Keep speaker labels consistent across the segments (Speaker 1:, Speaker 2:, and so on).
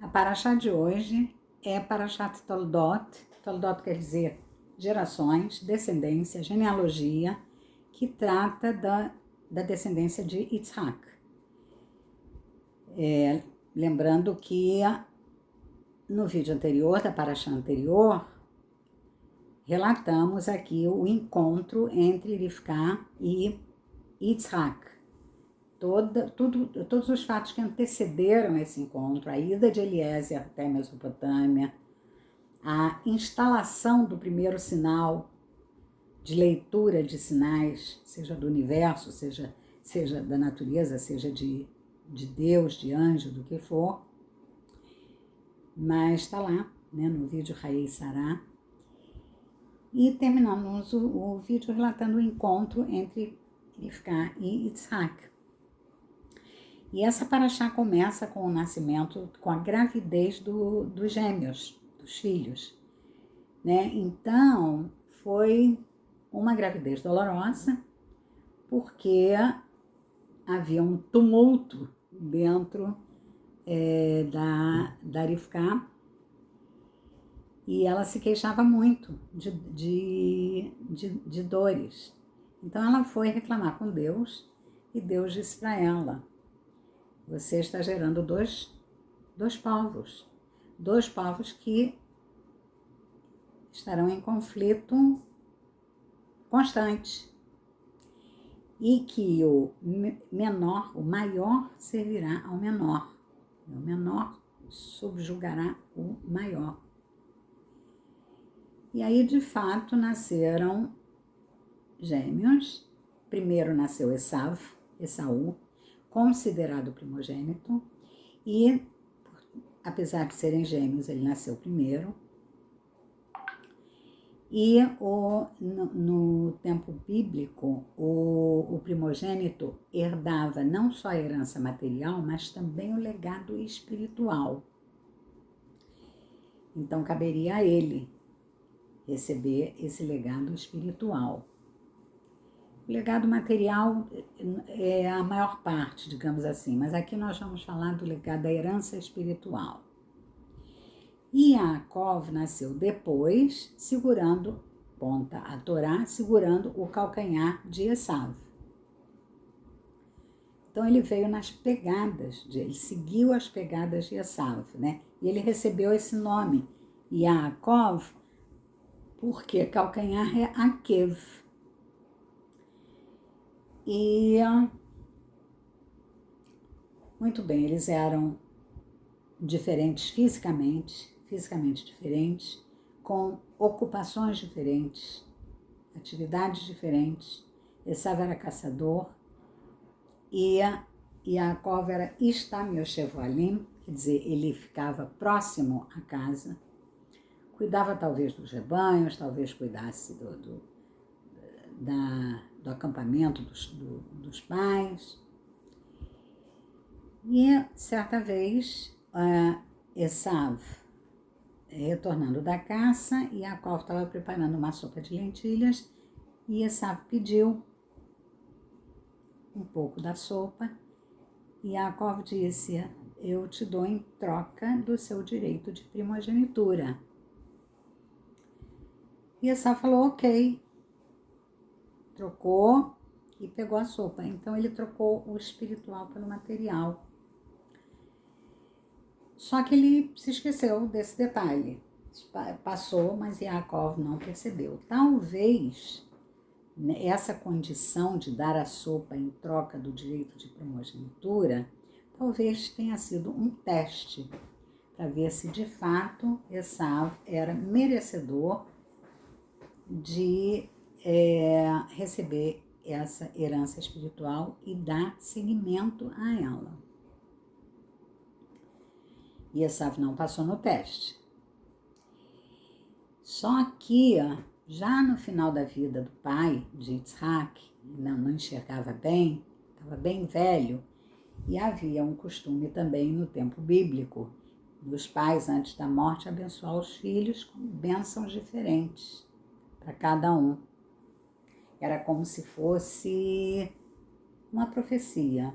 Speaker 1: A paraxá de hoje é Parashat Toldot. Toldot quer dizer gerações, descendência, genealogia, que trata da descendência de Yitzhak. Lembrando que no vídeo anterior, da paraxá anterior, relatamos aqui o encontro entre Rivka e Yitzhak. Todos os fatos que antecederam esse encontro, a ida de Eliezer até a Mesopotâmia, a instalação do primeiro sinal de leitura de sinais, seja do universo, seja da natureza, seja de Deus, de anjo, do que for. Mas está lá, né, no vídeo Hayei Sará. E terminamos o vídeo relatando o encontro entre Rivka e Yitzhak. E essa paraxá começa com o nascimento, com a gravidez dos gêmeos, dos filhos, né? Então, foi uma gravidez dolorosa, porque havia um tumulto dentro da Rivka, e ela se queixava muito de dores. Então, ela foi reclamar com Deus, e Deus disse para ela: você está gerando dois povos que estarão em conflito constante, e que o maior servirá ao menor, e o menor subjugará o maior. E aí, de fato, nasceram gêmeos. Primeiro nasceu Esaú, considerado primogênito, e apesar de serem gêmeos, ele nasceu primeiro. E no tempo bíblico, o primogênito herdava não só a herança material, mas também o legado espiritual. Então, caberia a ele receber esse legado espiritual. O legado material é a maior parte, digamos assim, mas aqui nós vamos falar do legado da herança espiritual. E Yaakov nasceu depois, segurando, conta a Torá, segurando o calcanhar de Esav. Então ele veio nas pegadas, ele seguiu as pegadas de Esav, né? E ele recebeu esse nome, Yaakov, porque calcanhar é Akev. E, muito bem, eles eram diferentes fisicamente diferentes, com ocupações diferentes, atividades diferentes. Esav era caçador e Yaakov era Istam Yoshev-Alim, quer dizer, ele ficava próximo à casa, cuidava talvez dos rebanhos, talvez cuidasse do acampamento dos pais. E certa vez, Esav, retornando da caça, Yaakov estava preparando uma sopa de lentilhas, e Esav pediu um pouco da sopa, e Yaakov disse: eu te dou em troca do seu direito de primogenitura. E Esav falou: ok. Trocou e pegou a sopa. Então ele trocou o espiritual pelo material. Só que ele se esqueceu desse detalhe. Passou, mas Yaakov não percebeu. Talvez essa condição de dar a sopa em troca do direito de primogenitura, talvez tenha sido um teste para ver se de fato Esav era merecedor de receber essa herança espiritual e dar seguimento a ela. E Esav não passou no teste. Só que, já no final da vida do pai de Yitzhak, não enxergava bem, estava bem velho, e havia um costume também no tempo bíblico dos pais, antes da morte, abençoar os filhos com bênçãos diferentes para cada um. Era como se fosse uma profecia,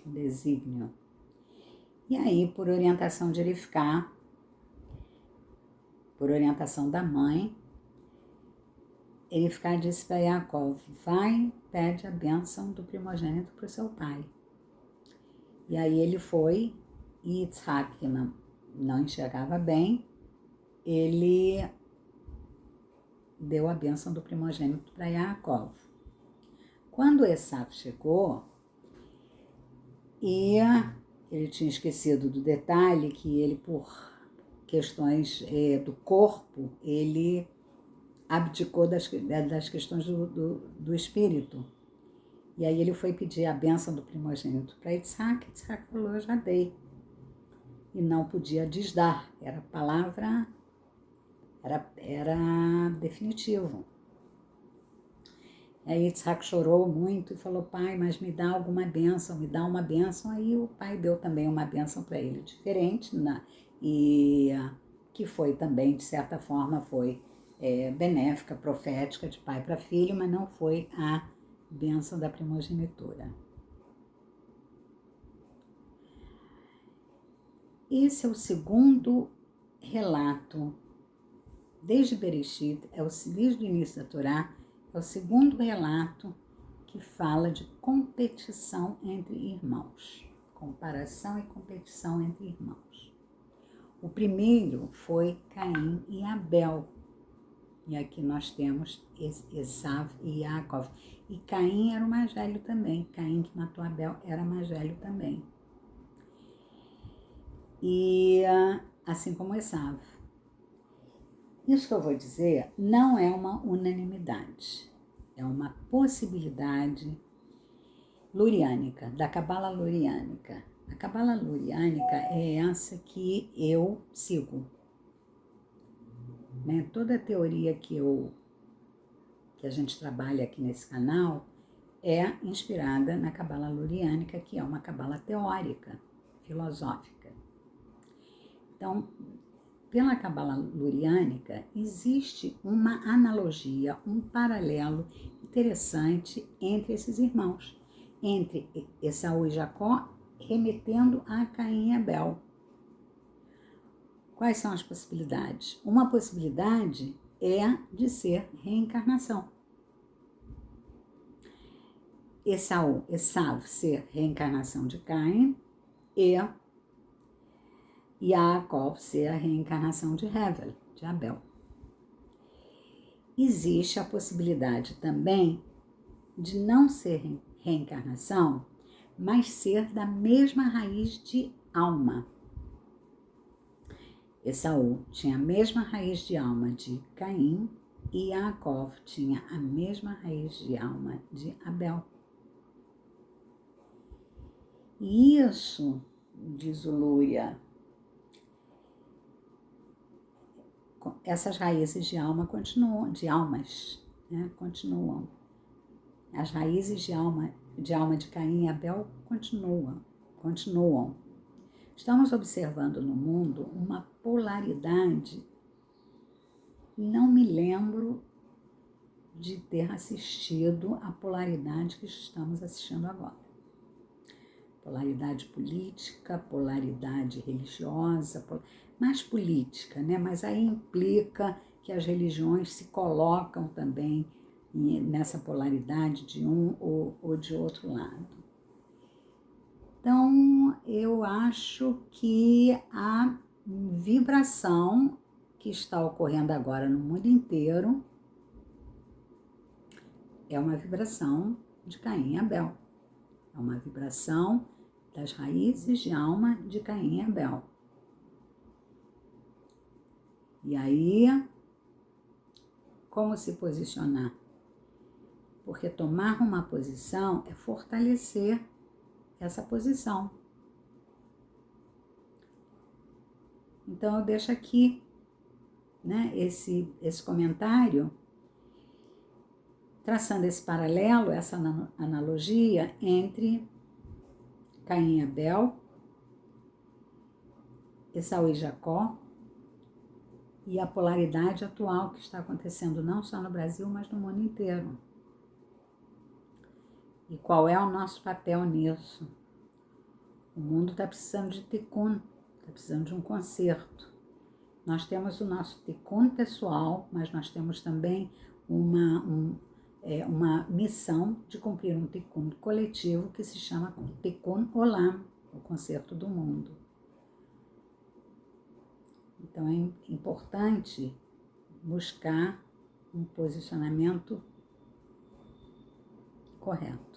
Speaker 1: um desígnio. E aí, por orientação de Rivká, por orientação da mãe, Rivká disse para Yaakov: vai, pede a bênção do primogênito para o seu pai. E aí ele foi, e Yitzhak, que não enxergava bem, ele deu a bênção do primogênito para Yaakov. Quando Esav chegou, e ele tinha esquecido do detalhe que ele, por questões do corpo, ele abdicou das questões do espírito. E aí ele foi pedir a bênção do primogênito para Yitzhak. Yitzhak falou: eu já dei. E não podia desdar, era palavra, era definitivo. Aí Yitzhak chorou muito e falou: pai, mas me dá alguma bênção, me dá uma bênção. Aí o pai deu também uma bênção para ele diferente, né? E que foi também, de certa forma, foi benéfica, profética, de pai para filho, mas não foi a bênção da primogenitura. Esse é o segundo relato, desde Bereshit, desde o início da Torá, é o segundo relato que fala de competição entre irmãos. Comparação e competição entre irmãos. O primeiro foi Caim e Abel. E aqui nós temos Esav e Yaakov. E Caim era o mais velho também. Caim, que matou Abel, era mais velho também. E assim como Esav. Isso que eu vou dizer não é uma unanimidade. É uma possibilidade luriânica, da Cabala luriânica. A Cabala luriânica é essa que eu sigo. Né? Toda a teoria que a gente trabalha aqui nesse canal é inspirada na Cabala luriânica, que é uma Cabala teórica, filosófica. Então, pela Cabala luriânica, existe uma analogia, um paralelo interessante entre esses irmãos, entre Esaú e Jacó, remetendo a Caim e Abel. Quais são as possibilidades? Uma possibilidade é de ser reencarnação. Esaú ser reencarnação de Caim e Yaakov ser a reencarnação de Hevel, de Abel. Existe a possibilidade também de não ser reencarnação, mas ser da mesma raiz de alma. Esaú tinha a mesma raiz de alma de Caim e Yaakov tinha a mesma raiz de alma de Abel. E isso, diz o Lúria, essas raízes de alma continuam, continuam. As raízes de alma de Caim e Abel continuam. Estamos observando no mundo uma polaridade. Não me lembro de ter assistido a polaridade que estamos assistindo agora. Polaridade política, polaridade religiosa, mais política, né? Mas aí implica que as religiões se colocam também nessa polaridade de um ou de outro lado. Então, eu acho que a vibração que está ocorrendo agora no mundo inteiro é uma vibração de Caim e Abel. É uma vibração das raízes de alma de Caim e Abel. E aí, como se posicionar? Porque tomar uma posição é fortalecer essa posição. Então, eu deixo aqui, né, esse comentário, traçando esse paralelo, essa analogia entre Caim e Abel, Esaú e Jacó, e a polaridade atual que está acontecendo não só no Brasil, mas no mundo inteiro. E qual é o nosso papel nisso? O O mundo está precisando de tikkun, está precisando de um conserto. Nós temos o nosso tikkun pessoal, mas nós temos também uma missão de cumprir um tikkun coletivo que se chama Tikkun Olam, o conserto do mundo. Então é importante buscar um posicionamento correto.